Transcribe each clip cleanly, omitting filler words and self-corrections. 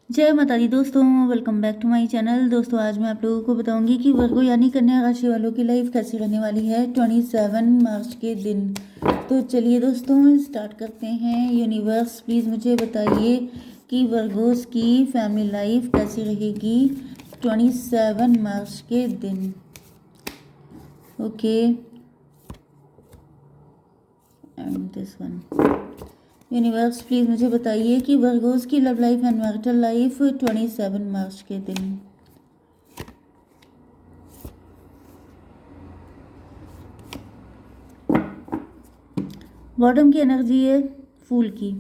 जय माता दी दोस्तों, welcome back to my channel. दोस्तों आज मैं आप लोगों को बताऊंगी कि वर्गो यानी कन्या राशि वालों की लाइफ कैसी रहने वाली है 27 मार्च के दिन। तो चलिए दोस्तों स्टार्ट करते हैं। यूनिवर्स प्लीज़ मुझे बताइए कि वर्गोस की फैमिली लाइफ कैसी रहेगी 27 मार्च के दिन। Okay and this one. Universe please मुझे बताइए कि वर्गोस की love life and marital life 27 मार्च के दिन। बॉटम की एनर्जी है फूल की।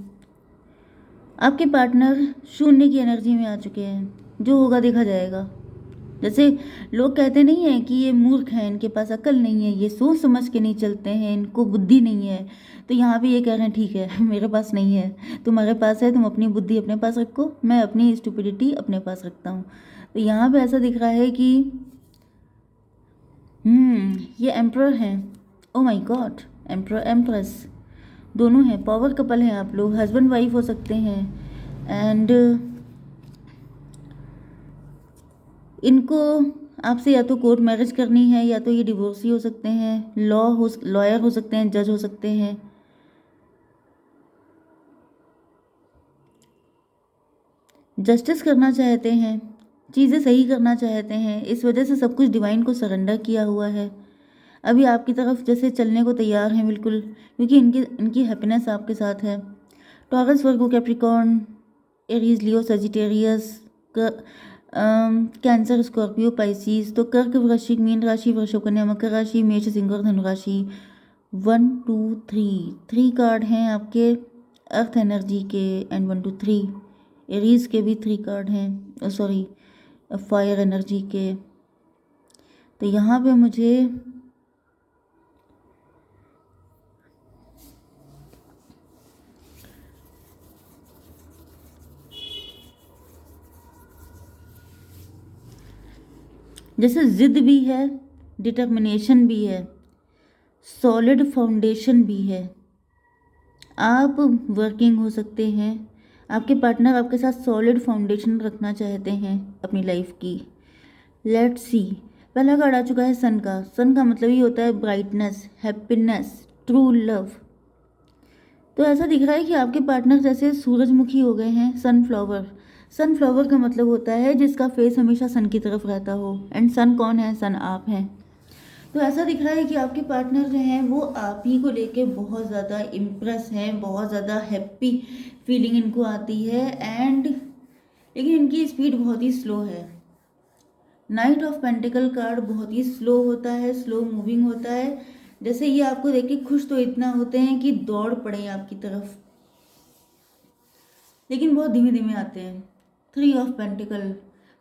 आपके पार्टनर शून्य की एनर्जी में आ चुके हैं। जो होगा देखा जाएगा। जैसे लोग कहते नहीं हैं कि ये मूर्ख हैं, इनके पास अकल नहीं है, ये सोच समझ के नहीं चलते हैं, इनको बुद्धि नहीं है। तो यहाँ पे ये कह रहे हैं ठीक है मेरे पास नहीं है, तुम्हारे पास है, तुम अपनी बुद्धि अपने पास रखो, मैं अपनी स्टुपिडिटी अपने पास रखता हूँ। तो यहाँ पे ऐसा दिख रहा है कि ये एम्प्रर हैं। Oh my God, emperor empress दोनों हैं। पावर कपल हैं आप लोग, हस्बैंड वाइफ हो सकते हैं। एंड इनको आपसे या तो कोर्ट मैरिज करनी है या तो ये डिवोर्सी हो सकते हैं, लॉयर हो सकते हैं, जज हो सकते हैं। जस्टिस करना चाहते हैं, चीज़ें सही करना चाहते हैं, इस वजह से सब कुछ डिवाइन को सरेंडर किया हुआ है। अभी आपकी तरफ जैसे चलने को तैयार हैं बिल्कुल, क्योंकि इनकी इनकी हैप्पीनेस आपके साथ है। टॉरस, वर्गो, कैप्रिकॉर्न, एरीज, लियो, सजिटेरियस, कैंसर, स्कॉर्पियो, पाइसिस। तो कर्क, वृश्चिक, मीन राशि, वृषभ, कन्या, मकर राशि, मेष, सिंह और धनु राशि। 1 2 3 कार्ड हैं आपके अर्थ एनर्जी के। एंड 1 2 3 एरीज के भी 3 कार्ड हैं, सॉरी फायर एनर्जी के। तो यहाँ पे मुझे जैसे जिद भी है, डिटर्मिनेशन भी है, सॉलिड फाउंडेशन भी है। आप वर्किंग हो सकते हैं, आपके पार्टनर आपके साथ सॉलिड फाउंडेशन रखना चाहते हैं अपनी लाइफ की। Let's see. पहला कार्ड आ चुका है सन का। सन का मतलब ही होता है ब्राइटनेस, हैप्पीनेस, ट्रू लव। तो ऐसा दिख रहा है कि आपके पार्टनर जैसे सूरजमुखी हो गए हैं, सनफ्लावर। सनफ्लावर का मतलब होता है जिसका फेस हमेशा सन की तरफ रहता हो। एंड सन कौन है? सन आप हैं। तो ऐसा दिख रहा है कि आपके पार्टनर जो हैं वो आप ही को लेके बहुत ज़्यादा इम्प्रेस हैं, बहुत ज़्यादा हैप्पी फीलिंग इनको आती है। एंड लेकिन इनकी स्पीड बहुत ही स्लो है। नाइट ऑफ पेंटिकल कार्ड बहुत ही स्लो होता है, स्लो मूविंग होता है। जैसे ये आपको देख के खुश तो इतना होते हैं कि दौड़ पड़े आपकी तरफ, लेकिन बहुत धीमे धीमे आते हैं। 3 ऑफ पेंटिकल,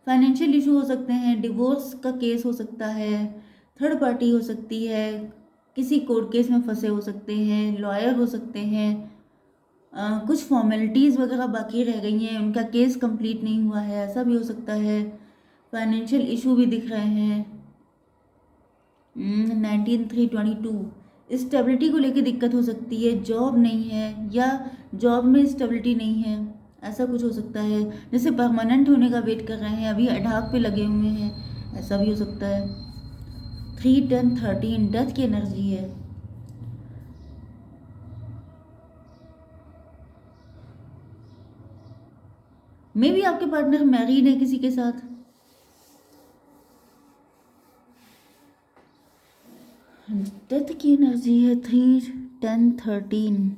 फाइनेंशियल इशू हो सकते हैं, डिवोर्स का केस हो सकता है, थर्ड पार्टी हो सकती है, किसी कोर्ट केस में फंसे हो सकते हैं, लॉयर हो सकते हैं, कुछ फॉर्मेलिटीज़ वगैरह बाकी रह गई हैं, उनका केस कंप्लीट नहीं हुआ है, ऐसा भी हो सकता है। फाइनेंशियल इशू भी दिख रहे हैं। 19 3 22 स्टेबिलिटी को लेके दिक्कत हो सकती है, जॉब नहीं है या जॉब में स्टेबिलिटी नहीं है, ऐसा कुछ हो सकता है। जैसे परमानेंट होने का वेट कर रहे हैं, अभी अढ़ाक पे लगे हुए हैं, ऐसा भी हो सकता है। 3 10 13 डेथ की एनर्जी है। मे भी आपके पार्टनर मैरिड है किसी के साथ। डेथ की एनर्जी है 3 10 13।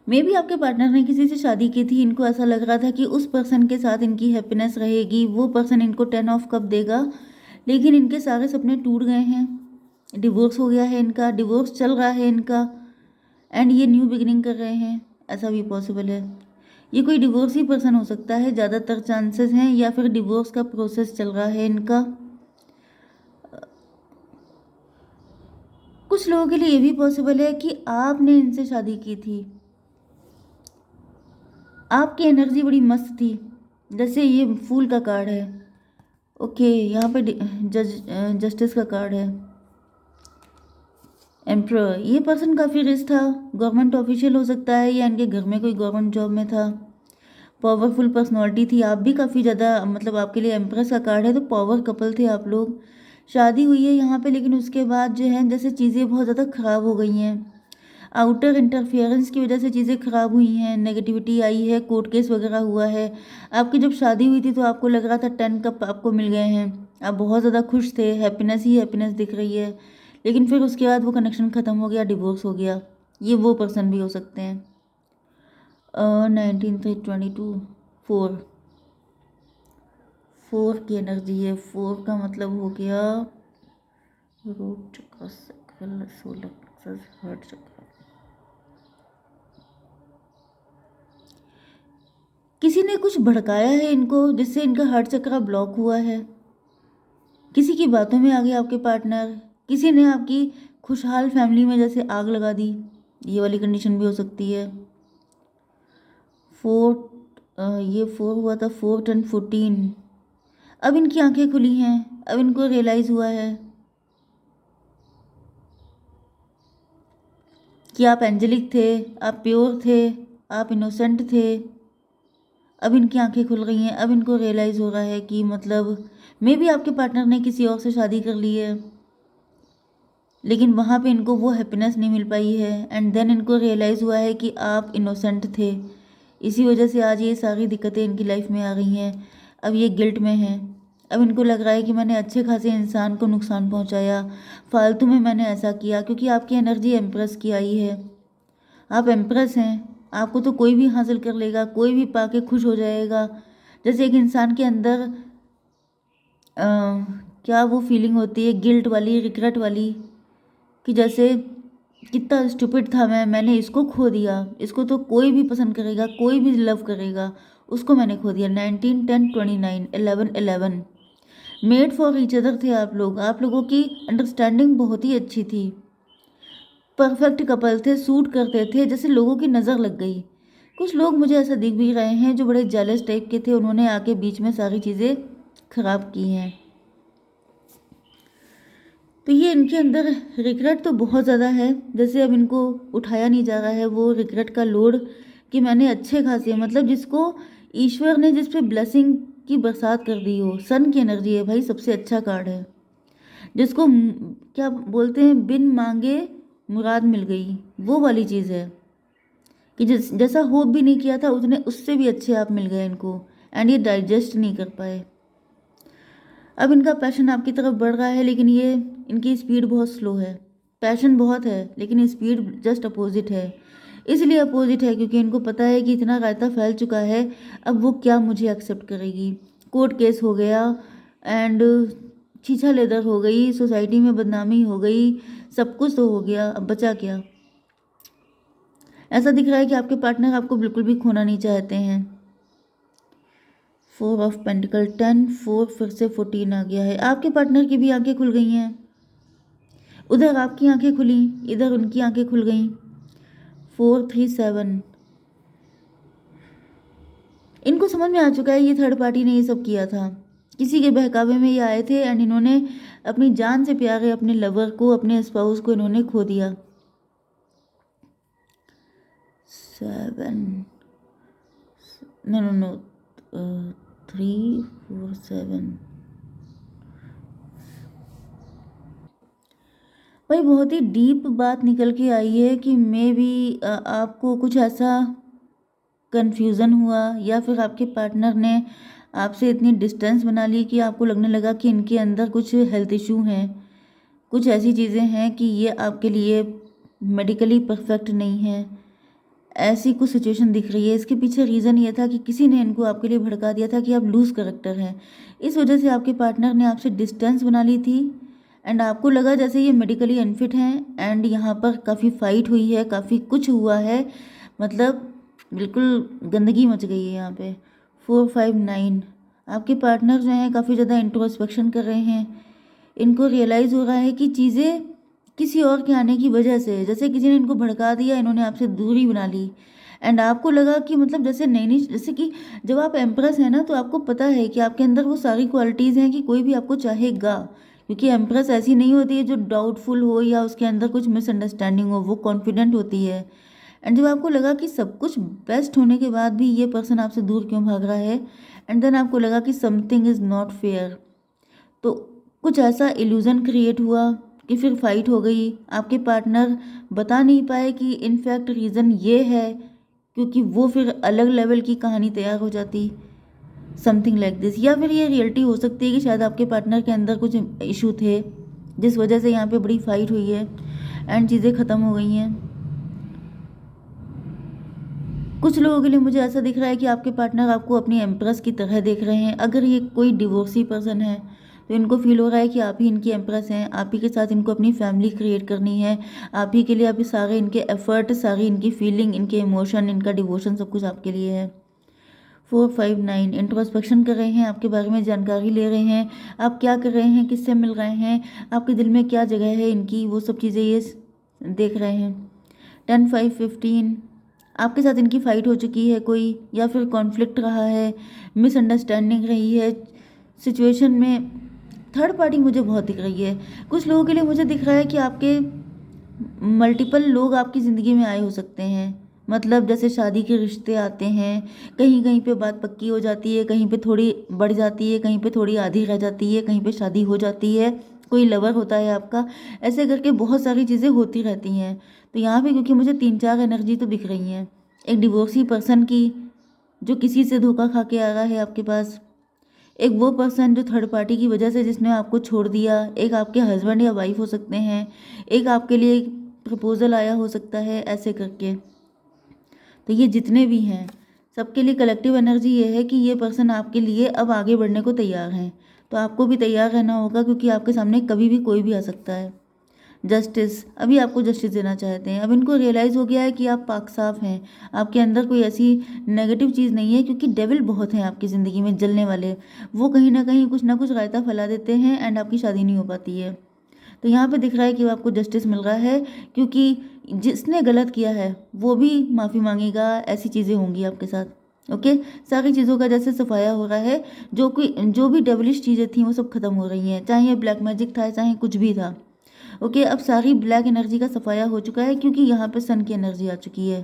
मे भी आपके पार्टनर ने किसी से शादी की थी, इनको ऐसा लग रहा था कि उस पर्सन के साथ इनकी हैप्पीनेस रहेगी, वो पर्सन इनको 10 ऑफ कप देगा, लेकिन इनके सारे सपने टूट गए हैं। डिवोर्स हो गया है इनका, डिवोर्स चल रहा है इनका, एंड ये न्यू बिगिनिंग कर रहे हैं, ऐसा भी पॉसिबल है। ये कोई डिवोर्स ही पर्सन हो सकता है, ज़्यादातर चांसेस हैं, या फिर डिवोर्स का प्रोसेस चल रहा है इनका। कुछ लोगों के लिए ये भी पॉसिबल है कि आपने इनसे शादी की थी, आपकी एनर्जी बड़ी मस्त थी। जैसे ये फूल का कार्ड है, ओके, यहाँ पे जस्टिस का कार्ड है। एम्प्रर, ये पर्सन काफ़ी रिच था, गवर्नमेंट ऑफिशियल हो सकता है या इनके घर में कोई गवर्नमेंट जॉब में था। पावरफुल पर्सनालिटी थी, आप भी काफ़ी ज़्यादा, मतलब आपके लिए एम्प्रेस का कार्ड है तो पावर कपल थे आप लोग। शादी हुई है यहाँ पे, लेकिन उसके बाद जो है जैसे चीज़ें बहुत ज़्यादा ख़राब हो गई हैं, आउटर इंटरफेरेंस की वजह से चीज़ें ख़राब हुई हैं, नेगेटिविटी आई है, कोर्ट केस वगैरह हुआ है। आपकी जब शादी हुई थी तो आपको लग रहा था 10 कप आपको मिल गए हैं, आप बहुत ज़्यादा खुश थे, हैप्पीनेस ही हैप्पीनेस दिख रही है। लेकिन फिर उसके बाद वो कनेक्शन ख़त्म हो गया, डिवोर्स हो गया। ये वो पर्सन भी हो सकते हैं। 1922 4 4 की एनर्जी है। 4 का मतलब हो गया रूट चक्र, सक्र, सोलर प्लेक्सस, हार्ट चक्र। किसी ने कुछ भड़काया है इनको जिससे इनका हार्ट चक्र ब्लॉक हुआ है। किसी की बातों में आ गया आपके पार्टनर, किसी ने आपकी खुशहाल फैमिली में जैसे आग लगा दी, ये वाली कंडीशन भी हो सकती है। 4 ये 4 हुआ था, 4 10 14। अब इनकी आंखें खुली हैं, अब इनको रियलाइज़ हुआ है कि आप एंजेलिक थे, आप प्योर थे, आप इनोसेंट थे। अब इनकी आंखें खुल गई हैं, अब इनको रियलाइज़ हो रहा है कि मतलब मे बी आपके पार्टनर ने किसी और से शादी कर ली है, लेकिन वहाँ पे इनको वो हैप्पीनेस नहीं मिल पाई है। एंड देन इनको रियलाइज़ हुआ है कि आप इनोसेंट थे, इसी वजह से आज ये सारी दिक्कतें इनकी लाइफ में आ गई हैं। अब ये गिल्ट में हैं, अब इनको लग रहा है कि मैंने अच्छे खासे इंसान को नुकसान पहुंचाया, फालतू में मैंने ऐसा किया, क्योंकि आपकी एनर्जी एम्प्रेस की आई है। आप एम्प्रेस हैं, आपको तो कोई भी हासिल कर लेगा, कोई भी पाके खुश हो जाएगा। जैसे एक इंसान के अंदर अ, क्या वो फीलिंग होती है, गिल्ट वाली, रिग्रेट वाली, कि जैसे कितना स्टूपिड था मैंने इसको खो दिया, इसको तो कोई भी पसंद करेगा, कोई भी लव करेगा, उसको मैंने खो दिया। 19 10 29 11 11। मेड फॉर ईच अदर थे आप लोगों की अंडरस्टैंडिंग बहुत ही अच्छी थी, परफेक्ट कपल थे, सूट करते थे, जैसे लोगों की नज़र लग गई। कुछ लोग मुझे ऐसा दिख भी रहे हैं जो बड़े जेलस टाइप के थे, उन्होंने आके बीच में सारी चीज़ें खराब की हैं। तो ये इनके अंदर रिग्रेट तो बहुत ज़्यादा है, जैसे अब इनको उठाया नहीं जा रहा है वो रिग्रेट का लोड, कि मैंने अच्छे खासे, मतलब जिसको ईश्वर ने जिस पे ब्लेसिंग की बरसात कर दी हो। सन की एनर्जी है भाई, सबसे अच्छा कार्ड है, जिसको क्या बोलते हैं, बिन मांगे मुराद मिल गई, वो वाली चीज़ है कि जैसा होप भी नहीं किया था उसने, उससे भी अच्छे आप मिल गए इनको। एंड ये डाइजेस्ट नहीं कर पाए। अब इनका पैशन आपकी तरफ बढ़ रहा है, लेकिन ये इनकी स्पीड बहुत स्लो है। पैशन बहुत है लेकिन स्पीड जस्ट अपोजिट है। इसलिए अपोजिट है क्योंकि इनको पता है कि इतना रायता फैल चुका है, अब वो क्या मुझे एक्सेप्ट करेगी। कोर्ट केस हो गया एंड छीछा लेदर हो गई, सोसाइटी में बदनामी हो गई, सब कुछ तो हो गया, अब बचा क्या। ऐसा दिख रहा है कि आपके पार्टनर आपको बिल्कुल भी खोना नहीं चाहते हैं। 4 ऑफ पेंटिकल 10 4 फिर से 14 आ गया है। आपके पार्टनर की भी आंखें खुल गई हैं, उधर आपकी आंखें खुली, इधर उनकी आंखें खुल गई। 4 3 7। इनको समझ में आ चुका है ये थर्ड पार्टी ने ये सब किया था, किसी के बहकावे में ये आए थे एंड इन्होंने अपनी जान से प्यारे अपने लवर को, अपने स्पाउस को इन्होंने खो दिया। 7 नो नो नो 3 4 7। भाई बहुत ही डीप बात निकल के आई है कि मे बी आपको कुछ ऐसा कन्फ्यूज़न हुआ, या फिर आपके पार्टनर ने आपसे इतनी डिस्टेंस बना ली कि आपको लगने लगा कि इनके अंदर कुछ हेल्थ इशू हैं, कुछ ऐसी चीज़ें हैं कि ये आपके लिए मेडिकली परफेक्ट नहीं है। ऐसी कुछ सिचुएशन दिख रही है। इसके पीछे रीज़न ये था कि किसी ने इनको आपके लिए भड़का दिया था कि आप लूज़ करेक्टर हैं। इस वजह से आपके पार्टनर ने आपसे डिस्टेंस बना ली थी एंड आपको लगा जैसे ये मेडिकली अनफिट हैं। एंड यहाँ पर काफ़ी फाइट हुई है, काफ़ी कुछ हुआ है, मतलब बिल्कुल गंदगी मच गई है यहाँ पे। 4 5 9। आपके पार्टनर जो हैं काफ़ी ज़्यादा इंट्रोस्पेक्शन कर रहे हैं। इनको रियलाइज़ हो रहा है कि चीज़ें किसी और के आने की वजह से, जैसे किसी ने इनको भड़का दिया, इन्होंने आपसे दूरी बना ली। एंड आपको लगा कि मतलब जैसे नई नई, जैसे कि जब आप एम्प्रेस हैं ना तो आपको पता है कि आपके अंदर वो सारी क्वालिटीज़ हैं कि कोई भी आपको चाहेगा, क्योंकि एम्प्रेस ऐसी नहीं होती है जो डाउटफुल हो या उसके अंदर कुछ मिसअंडरस्टैंडिंग हो, वो कॉन्फिडेंट होती है। एंड जब आपको लगा कि सब कुछ बेस्ट होने के बाद भी ये पर्सन आपसे दूर क्यों भाग रहा है, एंड देन आपको लगा कि समथिंग इज़ नॉट फेयर, तो कुछ ऐसा इल्यूज़न क्रिएट हुआ कि फिर फाइट हो गई। आपके पार्टनर बता नहीं पाए कि इनफैक्ट रीज़न ये है, क्योंकि वो फिर अलग लेवल की कहानी तैयार हो जाती, समथिंग लाइक दिस। या फिर ये रियलिटी हो सकती है कि शायद आपके पार्टनर के अंदर कुछ इशू थे जिस वजह से यहाँ पे बड़ी फाइट हुई है एंड चीज़ें ख़त्म हो गई हैं। कुछ लोगों के लिए मुझे ऐसा दिख रहा है कि आपके पार्टनर आपको अपनी एम्प्रेस की तरह देख रहे हैं। अगर ये कोई डिवोर्सी पर्सन है तो इनको फील हो रहा है कि आप ही इनकी एम्प्रेस हैं, आप ही के साथ इनको अपनी फैमिली क्रिएट करनी है, आप ही के लिए अभी सारे इनके एफर्ट, सारी इनकी फीलिंग, इनके इमोशन, इनका डिवोशन सब कुछ आपके लिए है। 459 इंट्रोस्पेक्शन कर रहे हैं, आपके बारे में जानकारी ले रहे हैं, आप क्या कर रहे हैं, किससे मिल रहे हैं, आपके दिल में क्या जगह है इनकी, वो सब चीज़ें ये देख रहे हैं। 10-5-15 आपके साथ इनकी फ़ाइट हो चुकी है कोई, या फिर कॉन्फ्लिक्ट रहा है, मिसअंडरस्टैंडिंग रही है सिचुएशन में। थर्ड पार्टी मुझे बहुत दिख रही है। कुछ लोगों के लिए मुझे दिख रहा है कि आपके मल्टीपल लोग आपकी ज़िंदगी में आए हो सकते हैं। मतलब जैसे शादी के रिश्ते आते हैं, कहीं कहीं पे बात पक्की हो जाती है, कहीं पे थोड़ी बढ़ जाती है, कहीं पे थोड़ी आधी रह जाती है, कहीं पे शादी हो जाती है, कोई लवर होता है आपका, ऐसे करके बहुत सारी चीज़ें होती रहती हैं। तो यहाँ पे क्योंकि मुझे 3-4 एनर्जी तो दिख रही हैं, एक डिवोर्सी पर्सन की जो किसी से धोखा खा के आ रहा है आपके पास, एक वो पर्सन जो थर्ड पार्टी की वजह से जिसने आपको छोड़ दिया, एक आपके हस्बैंड या वाइफ हो सकते हैं, एक आपके लिए प्रपोजल आया हो सकता है, ऐसे करके। तो ये जितने भी हैं सबके लिए कलेक्टिव एनर्जी ये है कि ये पर्सन आपके लिए अब आगे बढ़ने को तैयार हैं। तो आपको भी तैयार रहना होगा, क्योंकि आपके सामने कभी भी कोई भी आ सकता है। जस्टिस, अभी आपको जस्टिस देना चाहते हैं। अब इनको रियलाइज़ हो गया है कि आप पाक साफ हैं, आपके अंदर कोई ऐसी नेगेटिव चीज़ नहीं है, क्योंकि डेविल बहुत हैं आपकी ज़िंदगी में जलने वाले, वो कहीं ना कुछ रायता फैला देते हैं एंड आपकी शादी नहीं हो पाती है। तो यहाँ पे दिख रहा है कि आपको जस्टिस मिल रहा है, क्योंकि जिसने गलत किया है वो भी माफ़ी मांगेगा, ऐसी चीज़ें होंगी आपके साथ। ओके, सारी चीज़ों का जैसे सफाया हो रहा है, जो भी डेविलिश चीज़ें थी वो सब खत्म हो रही हैं, चाहे ये ब्लैक मैजिक था, चाहे कुछ भी था। ओके, अब सारी ब्लैक एनर्जी का सफाया हो चुका है, क्योंकि यहाँ पे सन की एनर्जी आ चुकी है।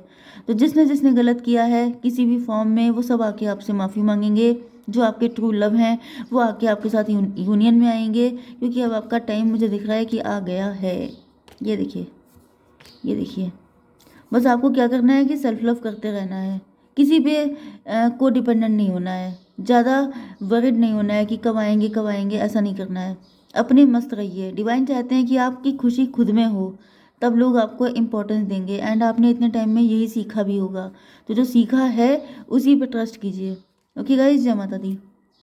तो जिसने जिसने गलत किया है किसी भी फॉर्म में, वो सब आके आपसे माफ़ी मांगेंगे। जो आपके ट्रू लव हैं वो आके आपके साथ यूनियन में आएंगे, क्योंकि अब आपका टाइम मुझे दिख रहा है कि आ गया है। ये देखिए, ये देखिए, बस आपको क्या करना है कि सेल्फ लव करते रहना है, किसी पे को डिपेंडेंट नहीं होना है, ज़्यादा वरिड नहीं होना है कि कब आएंगे, ऐसा नहीं करना है। अपने मस्त रहिए। डिवाइन चाहते हैं कि आपकी खुशी खुद में हो, तब लोग आपको इम्पोर्टेंस देंगे। एंड आपने इतने टाइम में यही सीखा भी होगा, तो जो सीखा है उसी पे ट्रस्ट कीजिए। ओके गाइस, जय माता दी।